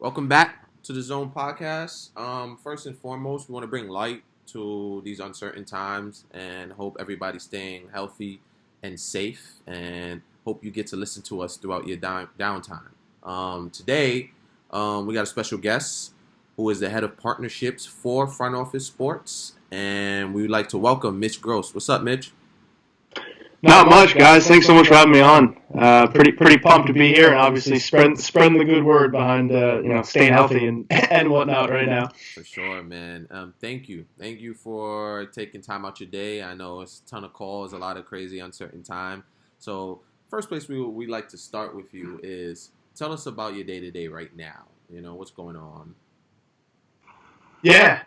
Welcome back to the Zone Podcast. First and foremost, we want to bring light to these uncertain times and hope everybody's staying healthy and safe, and hope you get to listen to us throughout your downtime. Today, we got a special guest who is the head of partnerships for Front Office Sports, and we would like to welcome Mitch Gross. What's up, Mitch? Not much, guys. Thanks so much for having me on. Pretty pumped to be here, and obviously spreading the good word behind staying healthy and whatnot right now. For sure, man. Thank you for taking time out your day. I know it's a ton of calls, a lot of crazy uncertain time. So first place we like to start with you is tell us about your day to day right now. You know, what's going on. Yeah.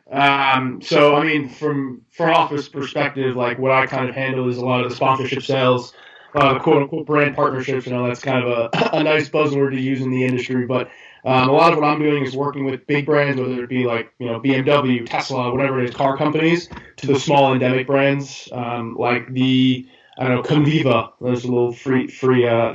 So, I mean, from front office perspective, like what I kind of handle is a lot of the sponsorship sales, quote unquote brand partnerships. You know, that's kind of a nice buzzword to use in the industry. But a lot of what I'm doing is working with big brands, whether it be like, BMW, Tesla, whatever it is, car companies, to the small endemic brands, like Conviva. There's a little free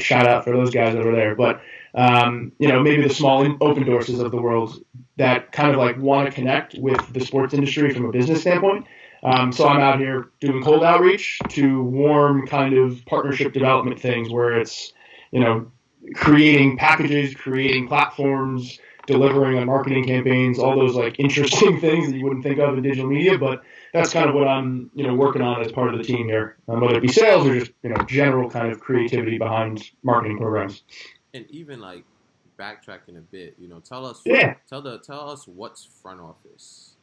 shout out for those guys over there. But, maybe the small open doors of the world that kind of like want to connect with the sports industry from a business standpoint. So I'm out here doing cold outreach to warm kind of partnership development things where it's, creating packages, creating platforms, delivering on marketing campaigns, all those like interesting things that you wouldn't think of in digital media. But that's kind of what I'm, working on as part of the team here, whether it be sales or just, general kind of creativity behind marketing programs. And even like backtracking a bit, tell us what's front office.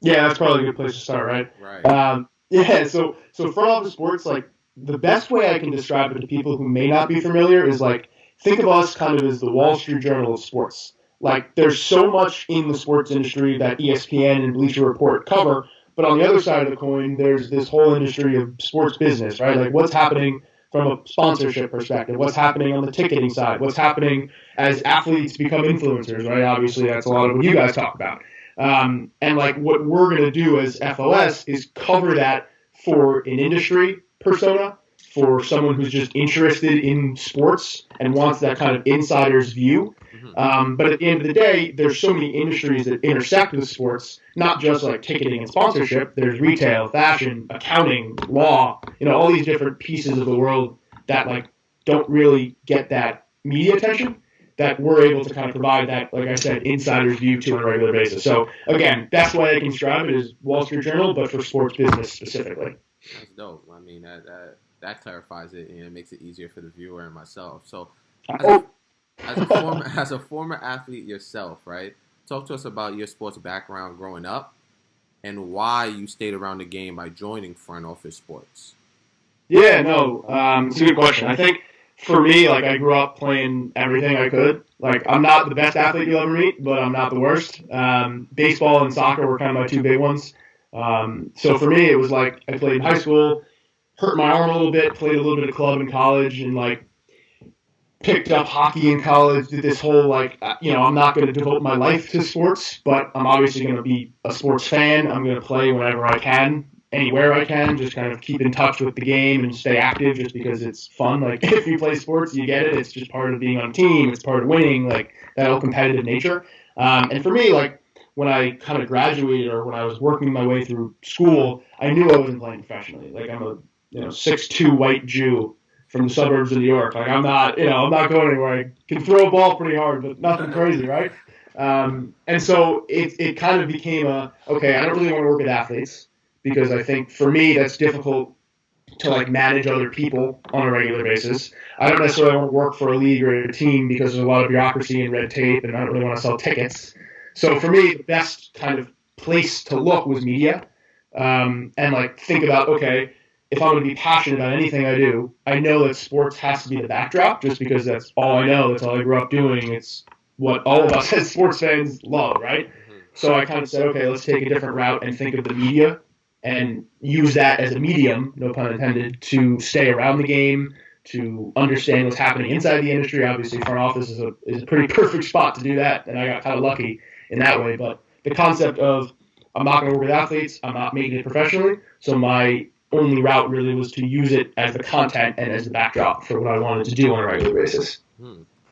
Yeah, that's probably a good place to start, right? Right. So front office sports, like the best way I can describe it to people who may not be familiar is like think of us kind of as the Wall Street Journal of sports. Like there's so much in the sports industry that ESPN and Bleacher Report cover, but on the other side of the coin, there's this whole industry of sports business, right? Like what's happening from a sponsorship perspective, what's happening on the ticketing side, what's happening as athletes become influencers, right? Obviously, that's a lot of what you guys talk about. And like what we're going to do as FOS is cover that for an industry persona, for someone who's just interested in sports and wants that kind of insider's view. But at the end of the day, there's so many industries that intersect with sports, not just like ticketing and sponsorship. There's retail, fashion, accounting, law, all these different pieces of the world that like don't really get that media attention that we're able to kind of provide that, like I said, insider's view to on a regular basis. So again, that's why I can describe it as Wall Street Journal, but for sports business specifically. That's dope. I mean, that clarifies it and it makes it easier for the viewer and myself. So as a former athlete yourself, right? Talk to us about your sports background growing up and why you stayed around the game by joining Front Office Sports. Yeah, no, it's a good question. I think for me, like I grew up playing everything I could. Like I'm not the best athlete you'll ever meet, but I'm not the worst. Baseball and soccer were kind of my two big ones. So for me, it was like I played in high school, hurt my arm a little bit, played a little bit of club in college, and like picked up hockey in college, did this whole like, I'm not going to devote my life to sports, but I'm obviously going to be a sports fan. I'm going to play whenever I can, anywhere I can, just kind of keep in touch with the game and stay active just because it's fun. Like if you play sports, you get it. It's just part of being on a team. It's part of winning, like that whole competitive nature. And for me, like when I kind of graduated or when I was working my way through school, I knew I wasn't playing professionally. Like I'm a 6'2" white Jew from the suburbs of New York. Like I'm not going anywhere. I can throw a ball pretty hard, but nothing crazy, right? And so it kind of became I don't really want to work with athletes because I think for me that's difficult to like manage other people on a regular basis. I don't necessarily want to work for a league or a team because there's a lot of bureaucracy and red tape, and I don't really want to sell tickets. So for me, the best kind of place to look was media, and like think about if I'm going to be passionate about anything I do, I know that sports has to be the backdrop just because that's all I know. That's all I grew up doing. It's what all of us as sports fans love, right? So I kind of said, let's take a different route and think of the media and use that as a medium, no pun intended, to stay around the game, to understand what's happening inside the industry. Obviously, front office is a pretty perfect spot to do that, and I got kind of lucky in that way. But the concept of I'm not going to work with athletes, I'm not making it professionally, so my only route really was to use it as the content and as the backdrop for what I wanted to do on a regular basis.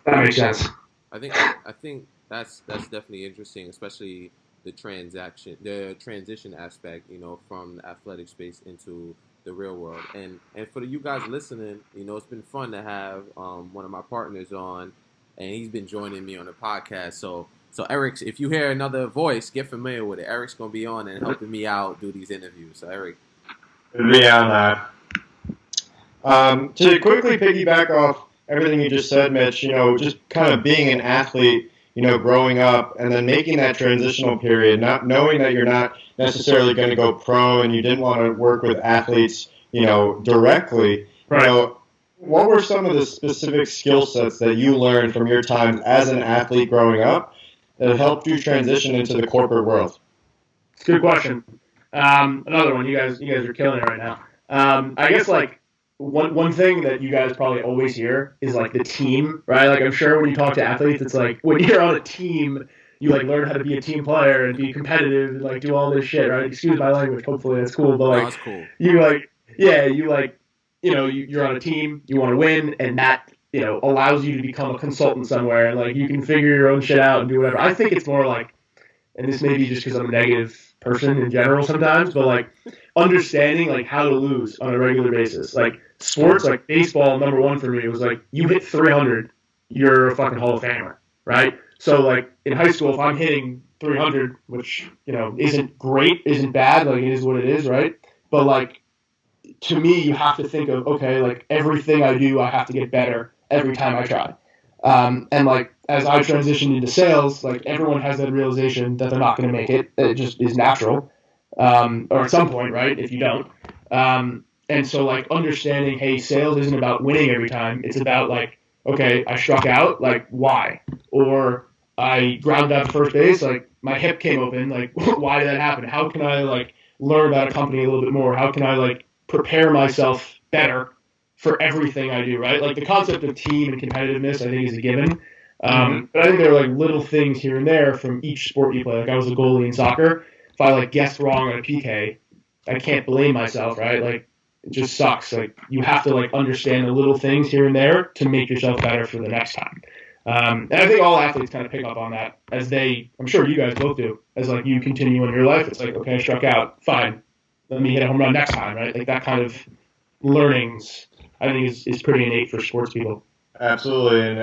That makes sense. I think that's definitely interesting, especially the transition aspect, from the athletic space into the real world. And for you guys listening, it's been fun to have one of my partners on, and he's been joining me on the podcast. So Eric, if you hear another voice, get familiar with it. Eric's gonna be on and helping me out do these interviews. So Eric, Yeah, on that. To quickly piggyback off everything you just said, Mitch, just kind of being an athlete, growing up and then making that transitional period, not knowing that you're not necessarily going to go pro and you didn't want to work with athletes, directly, Right. What were some of the specific skill sets that you learned from your time as an athlete growing up that helped you transition into the corporate world? It's a good question. Another one. You guys are killing it right now. I guess like one thing that you guys probably always hear is like the team, right? Like I'm sure when you talk to athletes, it's like when you're on a team, you like learn how to be a team player and be competitive and like do all this shit, right? Excuse my language. Hopefully that's cool, but no, like it's cool. you like yeah, you like you're on a team, you want to win, and that allows you to become a consultant somewhere, and like you can figure your own shit out and do whatever. I think it's more like, and this may be just because I'm a negative person in general sometimes, but like understanding like how to lose on a regular basis. Like sports, like baseball, number one for me was like you hit 300, you're a fucking Hall of Famer, right? So like in high school, if I'm hitting 300, which isn't great, isn't bad, like it is what it is, right? But like to me, you have to think of, okay, like everything I do, I have to get better every time I try. And like as I transitioned into sales, like everyone has that realization that they're not going to make it. It just is natural, or at some point, right? If you don't, and so like understanding, hey, sales isn't about winning every time. It's about like, okay, I struck out, like why? Or I grounded out to first base, like my hip came open, like why did that happen? How can I like learn about a company a little bit more? How can I like prepare myself better for everything I do, right? Like the concept of team and competitiveness, I think, is a given. But I think there are like little things here and there from each sport you play. Like I was a goalie in soccer. If I like guessed wrong on a PK, I can't blame myself, right? Like it just sucks. Like you have to like understand the little things here and there to make yourself better for the next time. And I think all athletes kind of pick up on that as I'm sure you guys both do, as like you continue in your life. It's like, okay, I struck out, fine. Let me hit a home run next time, right? Like that kind of learnings, I think is pretty innate for sports people. Absolutely, and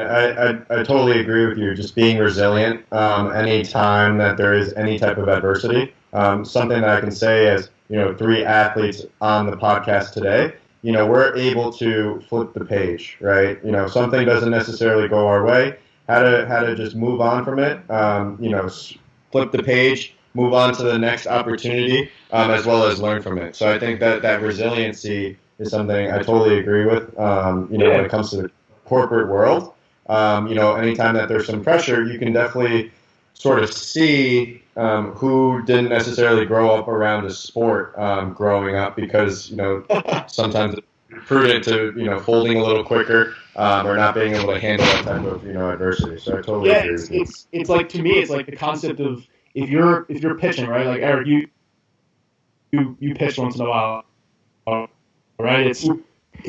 I totally agree with you. Just being resilient, any time that there is any type of adversity. Something that I can say as three athletes on the podcast today. We're able to flip the page, right? Something doesn't necessarily go our way. How to just move on from it. Flip the page, move on to the next opportunity, as well as learn from it. So I think that resiliency is something I totally agree with. When it comes to the corporate world, anytime that there's some pressure, you can definitely sort of see who didn't necessarily grow up around a sport growing up because sometimes it's prudent to folding a little quicker or not being able to handle that type of adversity. So I totally agree with you. It's like to me, it's like the concept of if you're pitching, right? Like Eric, you pitch once in a while, right? It's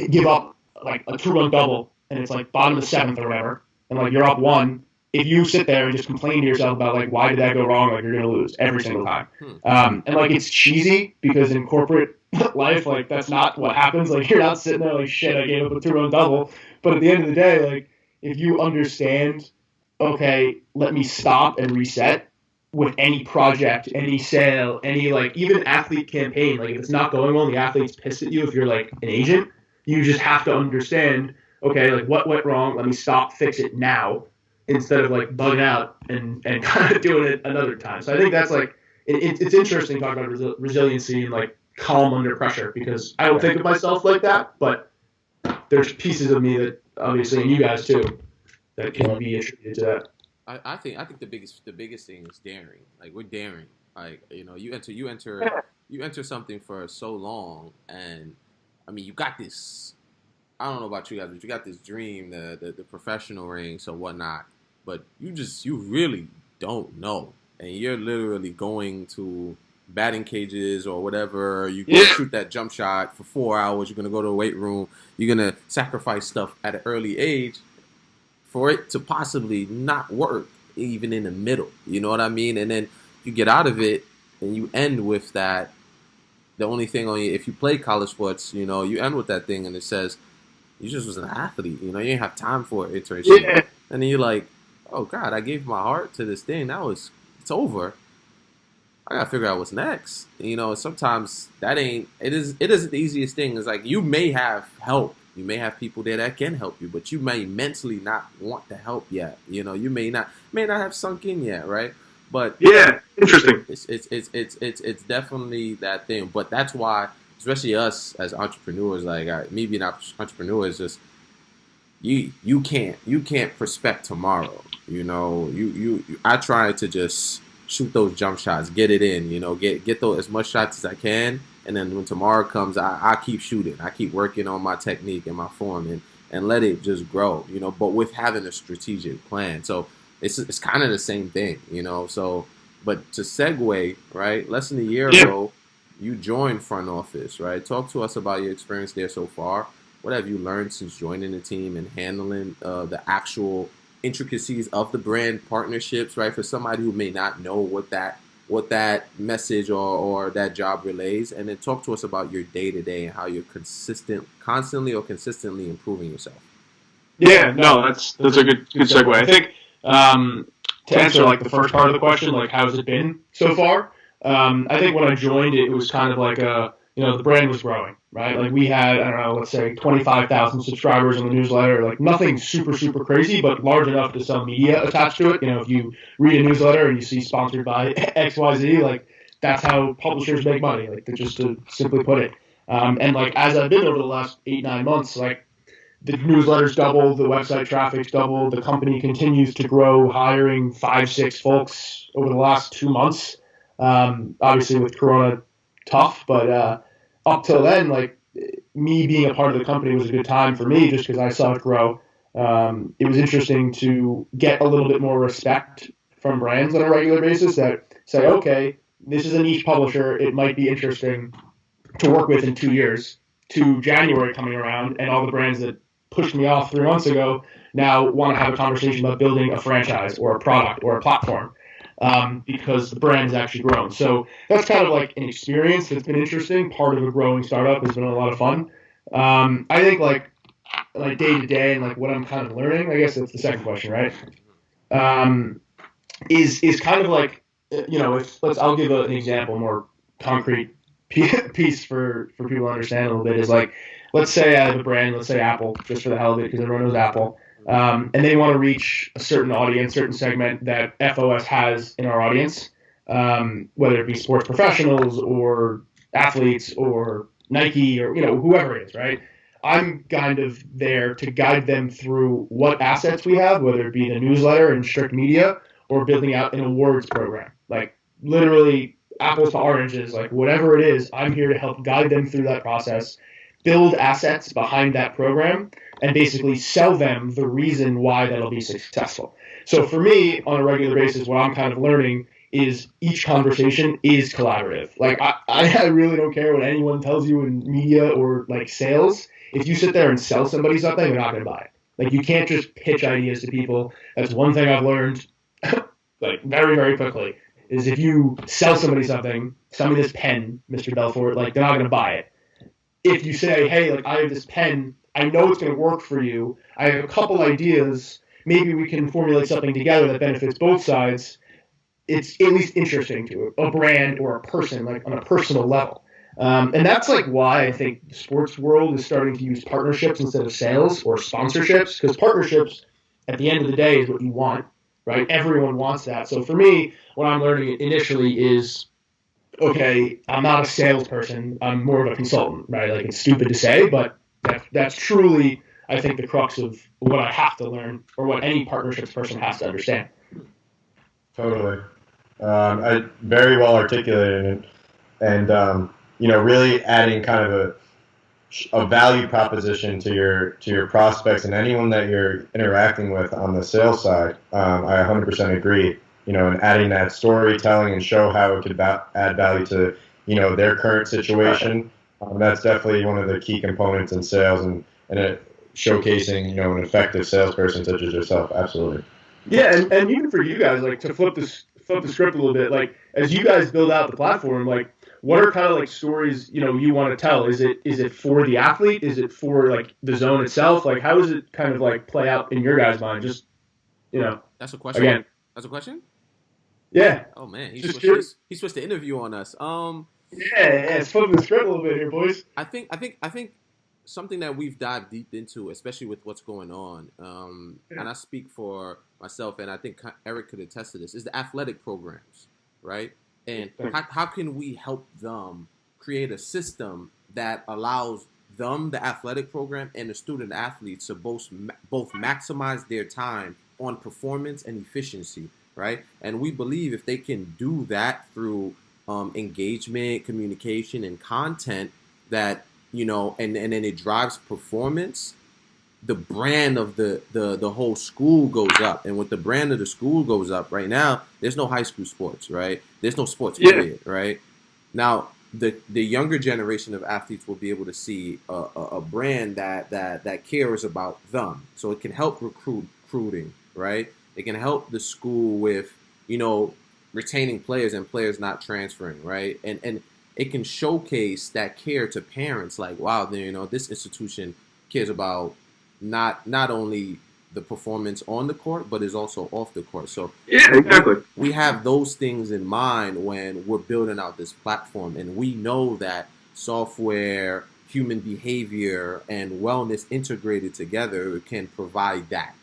give up like a 2-run double, and it's like bottom of the seventh or whatever, and like you're up one. If you sit there and just complain to yourself about like why did that go wrong, like you're gonna lose every single time. And like it's cheesy because in corporate life, like that's not what happens. Like you're not sitting there like shit, I gave up a 2-run double. But at the end of the day, like if you understand, okay, let me stop and reset with any project, any sale, any like even athlete campaign, like if it's not going well, the athlete's pissed at you. If you're like an agent, you just have to understand, okay, like what went wrong? Let me stop, fix it now, instead of like bugging out and kind of doing it another time. So I think that's like it's interesting talking about resiliency and like calm under pressure because I don't think of myself like that, but there's pieces of me that obviously, and you guys too, that can be attributed to that. I think the biggest thing is daring. Like we're daring. Like you enter something for so long, and I mean you got this. I don't know about you guys, but you got this dream, the professional rings or whatnot. But you really don't know, and you're literally going to batting cages or whatever. You can shoot that jump shot for 4 hours. You're gonna go to the weight room. You're gonna sacrifice stuff at an early age for it to possibly not work even in the middle. You know what I mean? And then you get out of it and you end with that. The only thing on you, if you play college sports, you know, you end with that thing and it says you just was an athlete. You know, you didn't have time for an internship. Yeah. And then you're like, oh God, I gave my heart to this thing. It's over. I gotta figure out what's next. You know, sometimes it isn't the easiest thing. It's like you may have help. You may have people there that can help you, but you may mentally not want the help yet. You know, you may not have sunk in yet, right? But yeah, interesting. It's definitely that thing. But that's why, especially us as entrepreneurs, like me being an entrepreneur, is just you can't prospect tomorrow. You know, I try to just shoot those jump shots, get it in. You know, get those as much shots as I can, and then when tomorrow comes, I keep shooting. I keep working on my technique and my form, and let it just grow. You know, but with having a strategic plan. So it's kind of the same thing. You know, so but to segue, right? Less than a year ago, you joined front office, right? Talk to us about your experience there so far. What have you learned since joining the team and handling the actual intricacies of the brand partnerships, right? For somebody who may not know what that message or that job relays, and then talk to us about your day to day and how you're consistently improving yourself. Yeah, no, that's a good segue. I think to answer like the first part of the question, like how's it been so far? I think when I joined, it was kind of like the brand was growing, right? Like we had, I don't know, let's say 25,000 subscribers on the newsletter, like nothing super crazy, but large enough to some media attached to it. You know, if you read a newsletter and you see sponsored by XYZ, like that's how publishers make money, like just to simply put it. And like as I've been over the last 8-9 months, like the newsletter's doubled, the website traffic's doubled, the company continues to grow, hiring 5-6 folks over the last 2 months. Obviously with Corona, tough, but up till then, like me being a part of the company was a good time for me just because I saw it grow. It was interesting to get a little bit more respect from brands on a regular basis that say, okay, this is a niche publisher. It might be interesting to work with in 2 years. To January coming around, and all the brands that pushed me off 3 months ago now want to have a conversation about building a franchise or a product or a platform because the brand has actually grown. So that's kind of like an experience that's been interesting. Part of a growing startup has been a lot of fun. I think like day to day and like what I'm kind of learning, I guess that's the second question, right? Is kind of like, I'll give an example, more concrete piece for people to understand a little bit is like, let's say I have a brand, let's say Apple, just for the hell of it, because everyone knows Apple, and they want to reach a certain audience, certain segment that FOS has in our audience, whether it be sports professionals or athletes or Nike or whoever it is, right? I'm kind of there to guide them through what assets we have, whether it be the newsletter and strict media or building out an awards program, like literally apples to oranges, like whatever it is, I'm here to help guide them through that process, build assets behind that program, and basically sell them the reason why that'll be successful. So for me, on a regular basis, what I'm kind of learning is each conversation is collaborative. Like I really don't care what anyone tells you in media or like sales. If you sit there and sell somebody something, they're not going to buy it. Like you can't just pitch ideas to people. That's one thing I've learned like very, very quickly. Is if you sell somebody something, sell me this pen, Mr. Belfort, like they're not going to buy it. If you say, hey, like I have this pen, I know it's going to work for you. I have a couple ideas. Maybe we can formulate something together that benefits both sides. It's at least interesting to a brand or a person, like on a personal level. And that's like why I think the sports world is starting to use partnerships instead of sales or sponsorships, because partnerships, at the end of the day, is what you want. Right? Everyone wants that. So for me, what I'm learning initially is, okay, I'm not a salesperson. I'm more of a consultant, right? Like it's stupid to say, but that's truly, I think, the crux of what I have to learn or what any partnerships person has to understand. Totally. I very well articulated and really adding kind of a value proposition to your prospects and anyone that you're interacting with on the sales side. I 100% agree. And adding that storytelling and show how it could add value to their current situation. That's definitely one of the key components in sales. And showcasing, an effective salesperson such as yourself. Absolutely. Yeah, and even for you guys, like to flip the script a little bit, like as you guys build out the platform, like what are kind of like stories you want to tell? Is it for the athlete? Is it for like the zone itself? Like how does it kind of like play out in your guys' mind? Just That's a question. Again. That's a question. Yeah. Oh man, he switched the interview on us. Yeah, it's flipping the script a little bit here, boys. I think something that we've dived deep into, especially with what's going on, and I speak for myself, and I think Eric could attest to this, is the athletic programs, right? And how can we help them create a system that allows them, the athletic program, and the student athletes to both maximize their time on performance and efficiency, right? And we believe if they can do that through engagement, communication, and content, that and then it drives performance, the brand of the whole school goes up. And with the brand of the school goes up, right now there's no high school sports, right? There's no sports period, right? Now the younger generation of athletes will be able to see a brand that cares about them, so it can help recruiting, right? It can help the school with retaining players and players not transferring, right? And it can showcase that care to parents, like, wow, this institution cares about not only the performance on the court, but is also off the court. So yeah, exactly. We have those things in mind when we're building out this platform, and we know that software, human behavior, and wellness integrated together can provide that.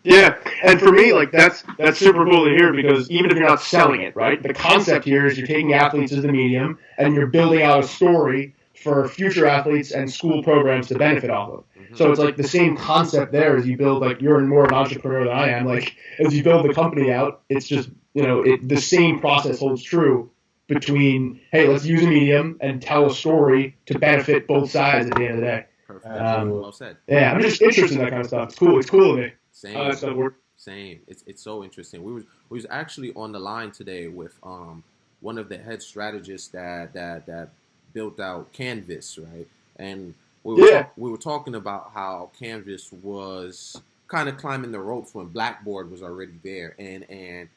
Yeah, and for me, like that's super cool to hear, because even if you're not selling it, right, the concept here is you're taking athletes as the medium and you're building out a story for future athletes and school programs to benefit off of. Mm-hmm. So it's like the same concept there as you build, like you're more of an entrepreneur than I am. Like as you build the company out, it's just the same process holds true between, hey, let's use a medium and tell a story to benefit both sides at the end of the day. Perfect. Well said. Yeah, I'm just interested in that kind of stuff. It's cool. It's cool to me. Same. It's so interesting. We was actually on the line today with one of the head strategists that built out Canvas, right? And we were talking about how Canvas was kind of climbing the ropes when Blackboard was already there, and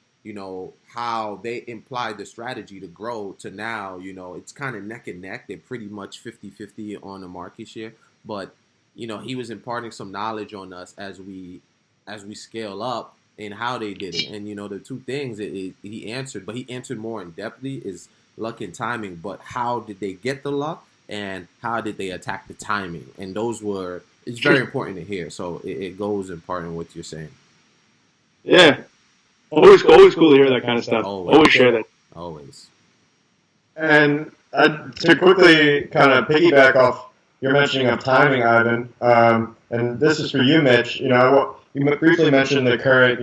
how they implied the strategy to grow to now, it's kind of neck and neck. They're pretty much 50-50 on the market share, but he was imparting some knowledge on us as we scale up and how they did it. And the two things he answered, but he answered more in depthly, is luck and timing. But how did they get the luck, and how did they attack the timing? And it's very important to hear. So it goes in part in what you're saying. Yeah, always cool to hear that kind of stuff. Always share that. Always. And to quickly kind of piggyback off your mentioning of timing, Ivan, and this is for you, Mitch. You briefly mentioned the current,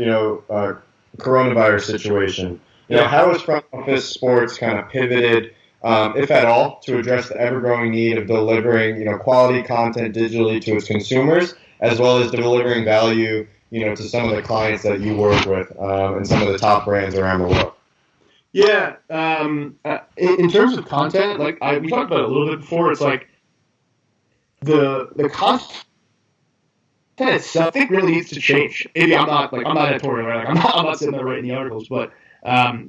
coronavirus situation. How has front office sports kind of pivoted, if at all, to address the ever-growing need of delivering, quality content digitally to its consumers, as well as delivering value, to some of the clients that you work with, and some of the top brands around the world? Yeah, in terms of content, like we talked about it a little bit before, it's like the content itself, I think, really needs to change. Maybe I'm not editorial, right? Like I'm not sitting there writing the articles, but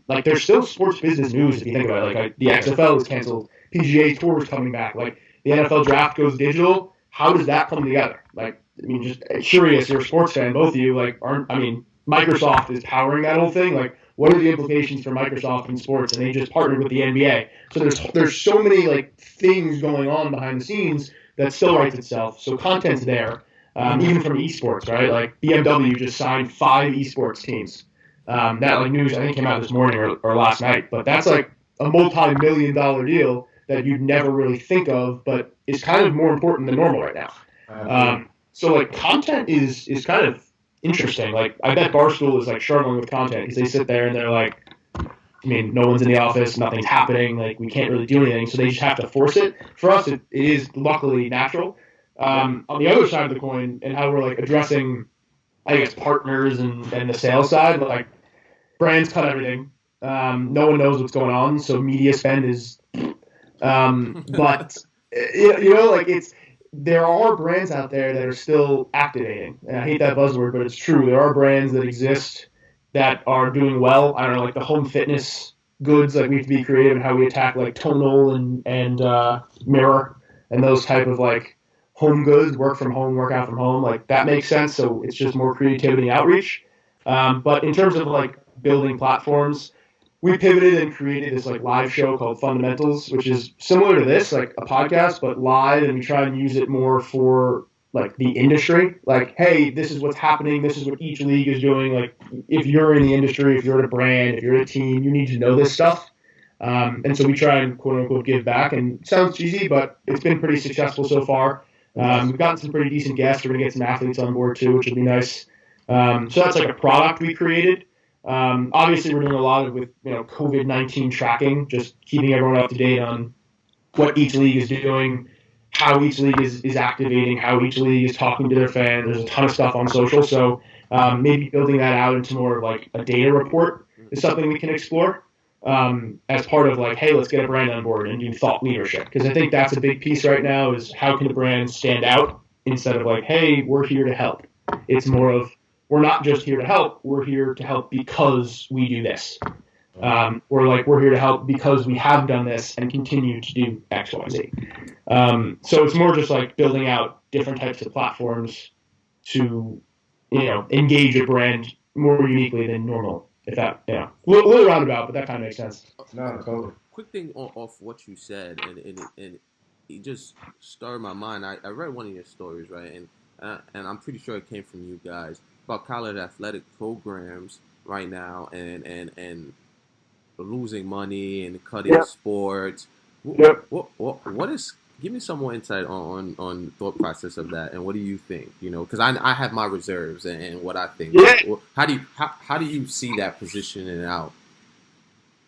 like there's still sports business news if you think about it. Like the XFL is canceled, PGA Tour is coming back, like the NFL draft goes digital. How does that come together? Like, I mean, just curious. You're a sports fan, both of you. Like, Microsoft is powering that whole thing. Like, what are the implications for Microsoft in sports? And they just partnered with the NBA. So there's so many like things going on behind the scenes that still writes itself. So content's there. Even from esports, right? Like BMW just signed 5 esports teams. That like news I think came out this morning or last night. But that's like a multi-million-dollar deal that you'd never really think of, but is kind of more important than normal right now. So like content is kind of interesting. Like I bet Barstool is like struggling with content because they sit there and they're like, no one's in the office, nothing's happening, like we can't really do anything, so they just have to force it. For us, it is luckily natural. On the other side of the coin, and how we're like addressing, I guess, partners and the sales side, like brands cut everything. No one knows what's going on, so media spend is, but like there are brands out there that are still activating. And I hate that buzzword, but it's true. There are brands that exist that are doing well. I don't know, like the home fitness goods. Like we have to be creative in how we attack like tonal and mirror and those type of like home goods, work from home, work out from home. Like that makes sense. So it's just more creativity and outreach. But in terms of like building platforms, we pivoted and created this like live show called Fundamentals, which is similar to this, like a podcast, but live, and we try and use it more for like the industry. Like, hey, this is what's happening. This is what each league is doing. Like, if you're in the industry, if you're at a brand, if you're at a team, you need to know this stuff. And so we try and quote unquote give back. And it sounds cheesy, but it's been pretty successful so far. We've gotten some pretty decent guests. We're gonna get some athletes on board too, which will be nice. So that's like a product we created. Obviously, we're doing a lot of with COVID-19 tracking, just keeping everyone up to date on what each league is doing, how each league is activating, how each league is talking to their fans. There's a ton of stuff on social, so maybe building that out into more of like a data report is something we can explore as part of like, hey, let's get a brand on board and do thought leadership, because I think that's a big piece right now is how can the brand stand out instead of like, hey, we're here to help. It's more of we're not just here to help. We're here to help because we do this. We're here to help because we have done this and continue to do X, Y, Z. So it's more just like building out different types of platforms to, engage a brand more uniquely than normal. If that, a little roundabout, but that kind of makes sense. No, totally. Quick thing off what you said, and it just stirred my mind. I read one of your stories, right, and I'm pretty sure it came from you guys, about college athletic programs right now and losing money and cutting sports. What is? Give me some more insight on thought process of that, and what do you think? Because I have my reserves and what I think. Yeah. How do you see that positioning out?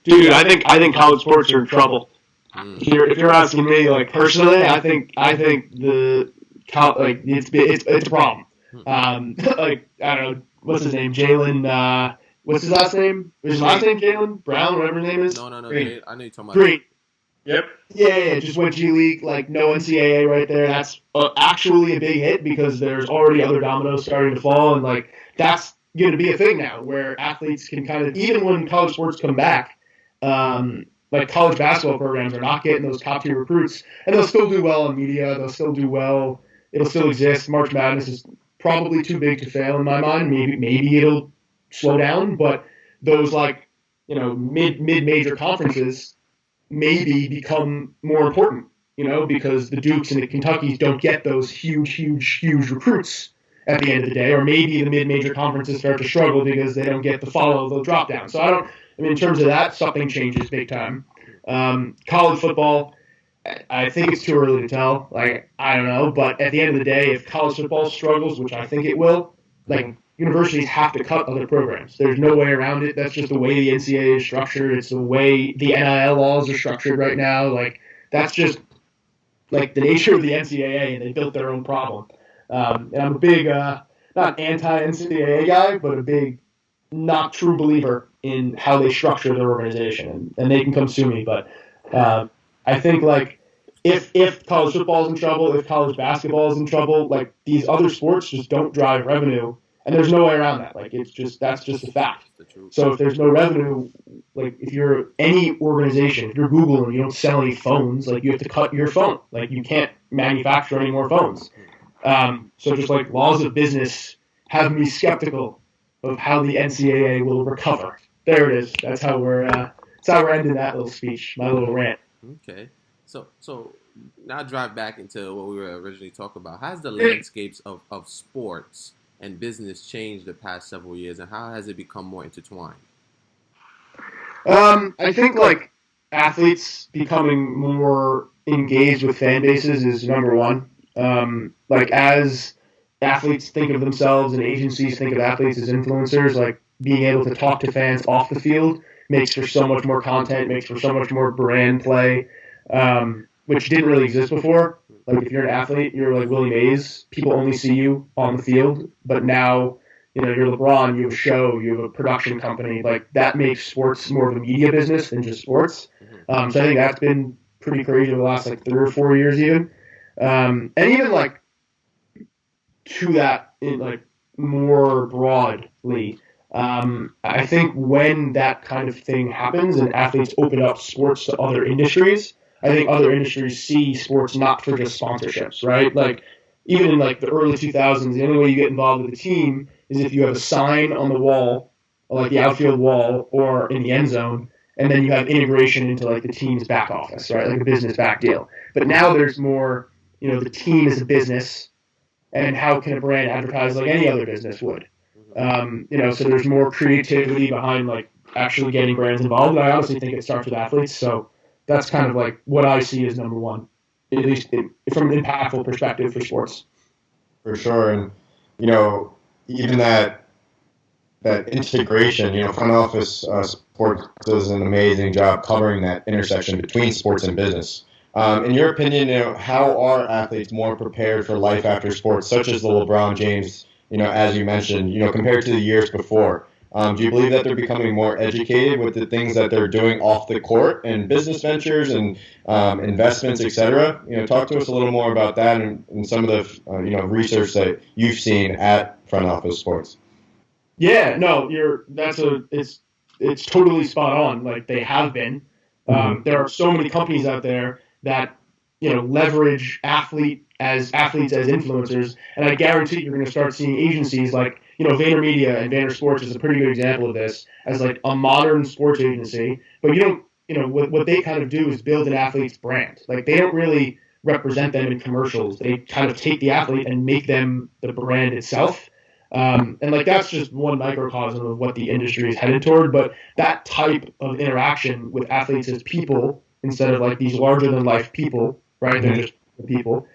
Dude, I think college sports are in trouble. If you're asking me, like personally, I think it's a problem. Like I don't know what's his name, Jalen. What's his last name? Is his last name Jalen Brown? Whatever his name is. No. Green. I know you're talking about Green. Yep. Yeah. Just went G League. Like no NCAA right there. That's actually a big hit because there's already other dominoes starting to fall, and like that's going to be a thing now where athletes can kind of, even when college sports come back, like college basketball programs are not getting those top tier recruits, and they'll still do well in media. They'll still do well. It'll still exist. March Madness is probably too big to fail in my mind. Maybe it'll slow down, but those like mid-major conferences maybe become more important, because the Dukes and the Kentuckys don't get those huge recruits at the end of the day, or maybe the mid-major conferences start to struggle because they don't get the follow the drop down. So in terms of that, something changes big time. College football, I think it's too early to tell. Like, I don't know, but at the end of the day, if college football struggles, which I think it will, like universities have to cut other programs. There's no way around it. That's just the way the NCAA is structured. It's the way the NIL laws are structured right now. Like, that's just like the nature of the NCAA, and they built their own problem. And I'm a big, not anti-NCAA guy, but a big not true believer in how they structure their organization. And they can come sue me, but I think like if college football is in trouble, if college basketball is in trouble, like these other sports just don't drive revenue, and there's no way around that. Like that's just a fact. So if there's no revenue, like if you're any organization, if you're Google and you don't sell any phones, like you have to cut your phone. Like you can't manufacture any more phones. So just like laws of business have me skeptical of how the NCAA will recover. There it is. That's how we're ending that little speech, my little rant. Okay. So now drive back into what we were originally talking about. How's the landscapes of sports and business changed the past several years, and how has it become more intertwined? I think like athletes becoming more engaged with fan bases is number one. Like as athletes think of themselves and agencies think of athletes as influencers, like being able to talk to fans off the field makes for so much more content, makes for so much more brand play, which didn't really exist before. Like if you're an athlete, you're like Willie Mays, people only see you on the field, but now, you're LeBron, you have a show, you have a production company, like that makes sports more of a media business than just sports. So I think that's been pretty crazy over the last like 3 or 4 years even. And even like to that in like more broadly, I think when that kind of thing happens and athletes open up sports to other industries, I think other industries see sports not for just sponsorships, right? Like even in like the early 2000s, the only way you get involved with the team is if you have a sign on the wall, like the outfield wall or in the end zone, and then you have integration into like the team's back office, right? Like a business back deal. But now there's more, the team is a business, and how can a brand advertise like any other business would? So there's more creativity behind like actually getting brands involved. And I honestly think it starts with athletes. So that's kind of like what I see as number one, at least from an impactful perspective for sports. For sure, and even that integration, front office sports does an amazing job covering that intersection between sports and business. In your opinion, how are athletes more prepared for life after sports, such as the LeBron James, as you mentioned, compared to the years before? Do you believe that they're becoming more educated with the things that they're doing off the court and business ventures and investments, etc.? Talk to us a little more about that and some of the research that you've seen at front office sports. Yeah, no, it's totally spot on. Like they have been. There are so many companies out there that leverage athletes as influencers, and I guarantee you're going to start seeing agencies like VaynerMedia and Vayner Sports is a pretty good example of this as like a modern sports agency. But what they kind of do is build an athlete's brand. Like they don't really represent them in commercials. They kind of take the athlete and make them the brand itself. And like that's just one microcosm of what the industry is headed toward. But that type of interaction with athletes as people instead of like these larger than life people, right? They're just people.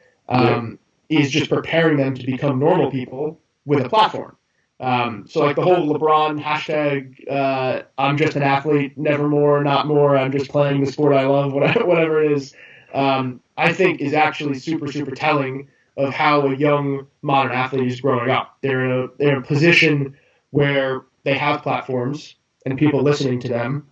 Is just preparing them to become normal people with a platform. So like the whole LeBron hashtag, I'm just an athlete, never more, not more. I'm just playing the sport I love, whatever it is. I think is actually super, super telling of how a young modern athlete is growing up. They're in a position where they have platforms and people listening to them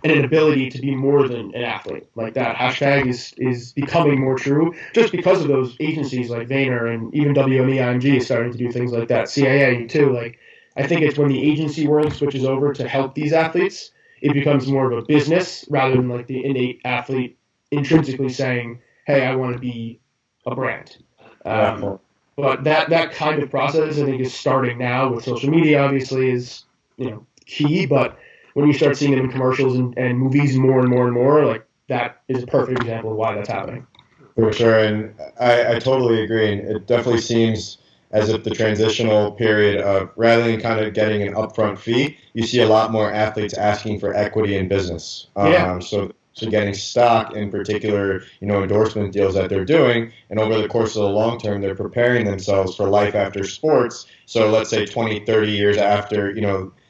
and an ability to be more than an athlete. Like that hashtag is becoming more true just because of those agencies like Vayner and even WME is starting to do things like that. CAA too. Like I think it's when the agency world switches over to help these athletes, it becomes more of a business rather than like the innate athlete intrinsically saying, hey, I want to be a brand. But that kind of process, I think, is starting now with social media. Obviously, is key. But when you start seeing them in commercials and movies more and more and more, like that is a perfect example of why that's happening. For sure, and I totally agree. And it definitely seems as if the transitional period of rather than kind of getting an upfront fee, you see a lot more athletes asking for equity in business. So getting stock in particular, endorsement deals that they're doing, and over the course of the long term, they're preparing themselves for life after sports. So let's say 20, 30 years after,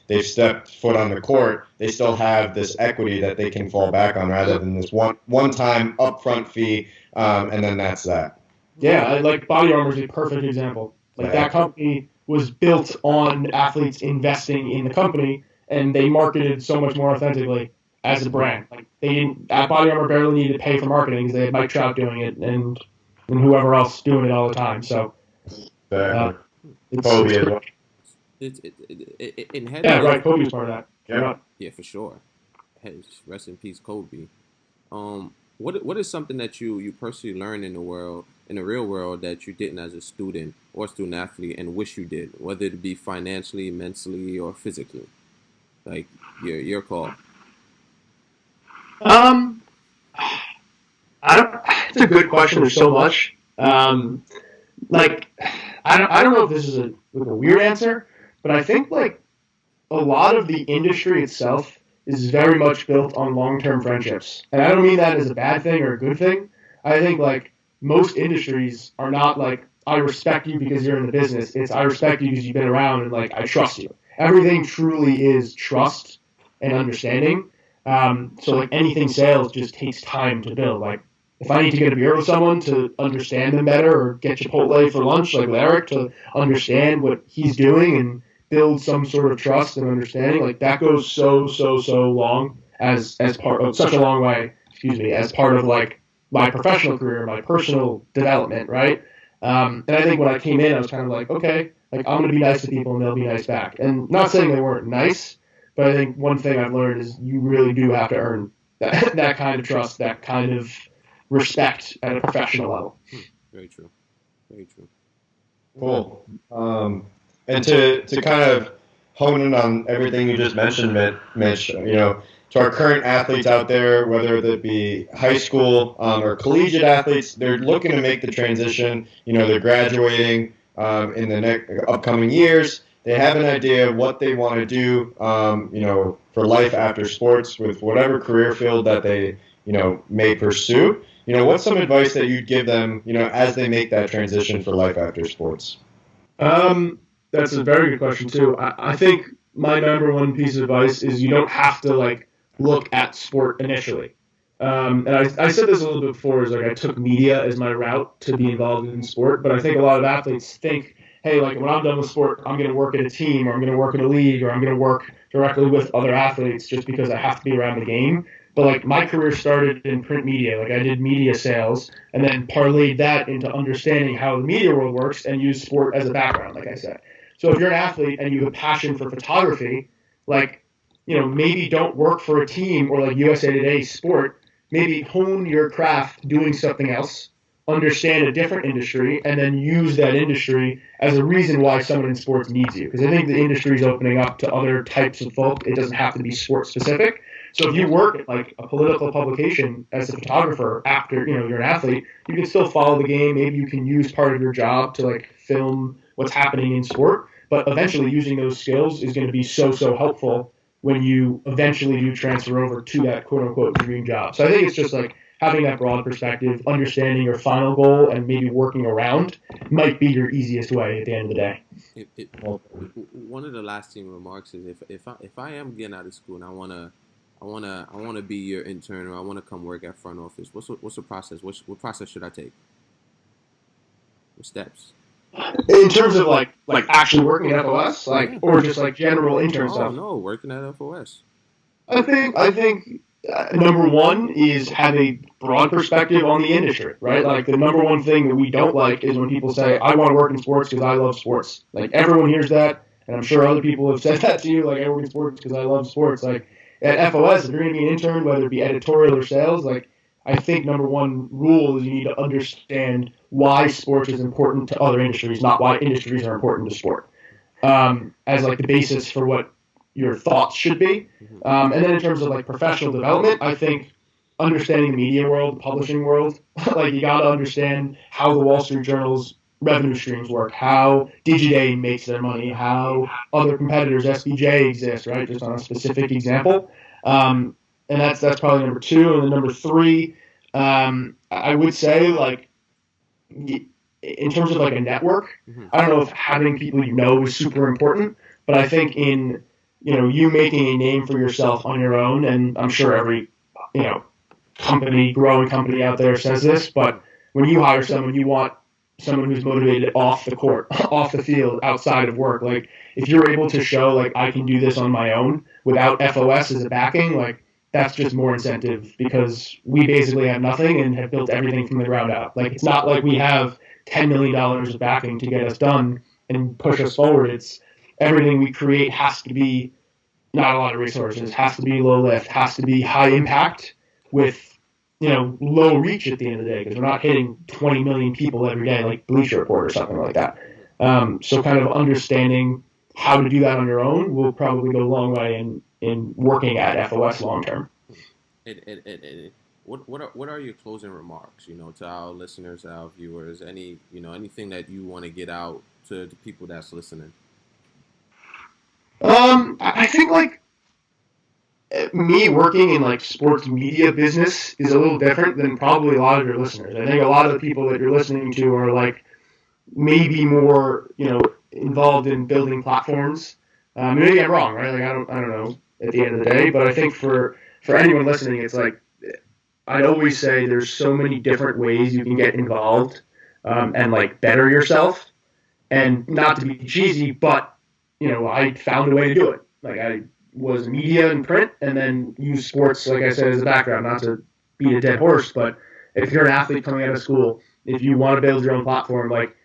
they've stepped foot on the court, they still have this equity that they can fall back on rather than this one-time upfront fee, and then that's that. Yeah, like Body Armor is a perfect example. Like that company was built on athletes investing in the company, and they marketed so much more authentically as a brand. Like Body Armor barely needed to pay for marketing because they had Mike Trout doing it and whoever else doing it all the time. So Kobe right. Kobe's part of that. Yeah, for sure. Hey, rest in peace, Kobe. What is something that you personally learned in the real world that you didn't as a student or student athlete and wish you did, whether it be financially, mentally, or physically? Like your call. It's a good question. There's so much. I don't know if this is a weird answer, but I think like a lot of the industry itself is very much built on long-term friendships. And I don't mean that as a bad thing or a good thing. I think like most industries are not like, I respect you because you're in the business. It's I respect you because you've been around and like I trust you. Everything truly is trust and understanding. So like anything sales just takes time to build. Like if I need to get a beer with someone to understand them better or get Chipotle for lunch, like with Eric, to understand what he's doing and build some sort of trust and understanding, like that goes so long as part of such a long way, as part of like my professional career, my personal development, right? And I think when I came in, I was kind of like, okay, like I'm going to be nice to people and they'll be nice back. And not saying they weren't nice, but I think one thing I've learned is you really do have to earn that kind of trust, that kind of respect at a professional level. Very true. Very true. Cool. And to kind of hone in on everything you just mentioned, Mitch, to our current athletes out there, whether that be high school or collegiate athletes, they're looking to make the transition. They're graduating in the next upcoming years. They have an idea of what they want to do, for life after sports with whatever career field that they, may pursue. What's some advice that you'd give them, as they make that transition for life after sports? That's a very good question too. I think my number one piece of advice is you don't have to look at sport initially. And I said this a little bit before, is I took media as my route to be involved in sport, but I think a lot of athletes think, hey, when I'm done with sport, I'm going to work at a team, or I'm going to work in a league, or I'm going to work directly with other athletes just because I have to be around the game. But my career started in print media. I did media sales and then parlayed that into understanding how the media world works and use sport as a background, like I said. So if you're an athlete and you have a passion for photography, maybe don't work for a team or USA Today Sport. Maybe hone your craft doing something else, understand a different industry, and then use that industry as a reason why someone in sports needs you. Because I think the industry is opening up to other types of folk. It doesn't have to be sport specific. So if you work at a political publication as a photographer after you're an athlete, you can still follow the game. Maybe you can use part of your job to film what's happening in sport. But eventually, using those skills is going to be so helpful when you eventually do transfer over to that quote unquote dream job. So I think it's just having that broad perspective, understanding your final goal, and maybe working around might be your easiest way at the end of the day. One of the lasting remarks is if I am getting out of school and I wanna be your intern, or I wanna come work at front office, what's the process? What process should I take? What steps? In terms of actually working at FOS, or just general intern stuff. No, working at FOS. I think number one is have a broad perspective on the industry, right? The number one thing that we don't like is when people say, I want to work in sports because I love sports. Everyone hears that, and I'm sure other people have said that to you, I work in sports because I love sports. At FOS, if you're going to be an intern, whether it be editorial or sales, I think number one rule is you need to understand why sports is important to other industries, not why industries are important to sport, as the basis for what your thoughts should be. And then in terms of professional development, I think understanding the media world, the publishing world, you got to understand how the Wall Street Journal's revenue streams work, how Digiday makes their money, how other competitors, SBJ exist, right? Just on a specific example. And that's probably number two. And then number three, I would say in terms of a network, I don't know if having people is super important, but I think in you making a name for yourself on your own, and I'm sure every growing company out there says this, but when you hire someone, you want someone who's motivated off the court, off the field, outside of work. If you're able to show I can do this on my own without FOS as a backing, that's just more incentive, because we basically have nothing and have built everything from the ground up. It's not like we have $10 million of backing to get us done and push us forward. It's everything we create has to be not a lot of resources, has to be low lift, has to be high impact with low reach at the end of the day, because we're not hitting 20 million people every day like Bleacher Report or something like that. So kind of understanding how to do that on your own will probably go a long way in working at FOS long term. What are your closing remarks, to our listeners, our viewers, anything that you want to get out to the people that's listening? I think me working in sports media business is a little different than probably a lot of your listeners. I think a lot of the people that you're listening to are maybe more involved in building platforms. Maybe I'm wrong, right? I don't know at the end of the day, but I think for anyone listening, it's I'd always say there's so many different ways you can get involved and better yourself, and not to be cheesy, but I found a way to do it. I was media and print, and then used sports, like I said, as a background. Not to beat a dead horse, but if you're an athlete coming out of school, if you want to build your own platform, like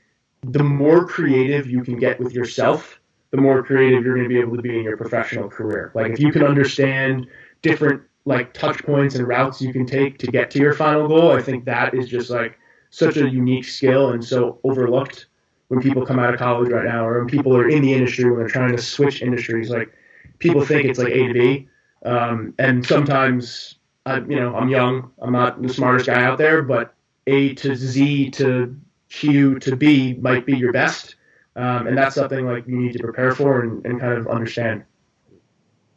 the more creative you can get with yourself, the more creative you're going to be able to be in your professional career. Like if you can understand different like touch points and routes you can take to get to your final goal, I think that is just like such a unique skill and so overlooked when people come out of college right now, or when people are in the industry when they're trying to switch industries. Like people think it's like A to B, and sometimes I'm young, I'm not the smartest guy out there, but A to Z to Q to B might be your best, and that's something like you need to prepare for and kind of understand.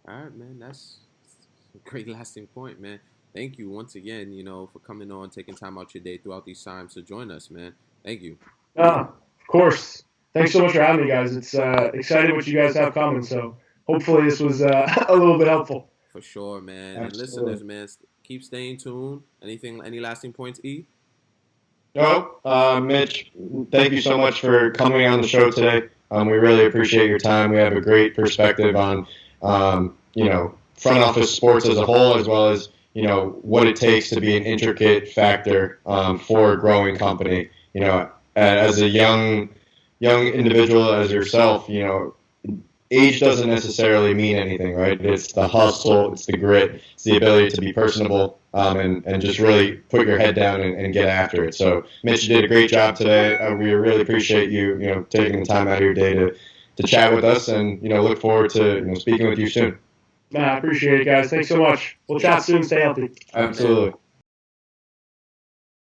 All right, man. That's a great lasting point, man. Thank you once again, for coming on, taking time out your day throughout these times to join us, man. Thank you. Of course. Thanks so much for having me, guys. It's exciting what you guys have coming, so hopefully this was a little bit helpful. For sure, man. Absolutely. And listeners, man, keep staying tuned. Any lasting points, E? No, Mitch, thank you so much for coming on the show today. We really appreciate your time. We have a great perspective on, front office sports as a whole, as well as, what it takes to be an intricate factor for a growing company. As a young individual as yourself, age doesn't necessarily mean anything, right? It's the hustle, it's the grit, it's the ability to be personable, and just really put your head down and get after it. So, Mitch, you did a great job today. We really appreciate you, taking the time out of your day to chat with us, and look forward to speaking with you soon. I appreciate it, guys. Thanks so much. We'll chat soon. Stay healthy. Absolutely.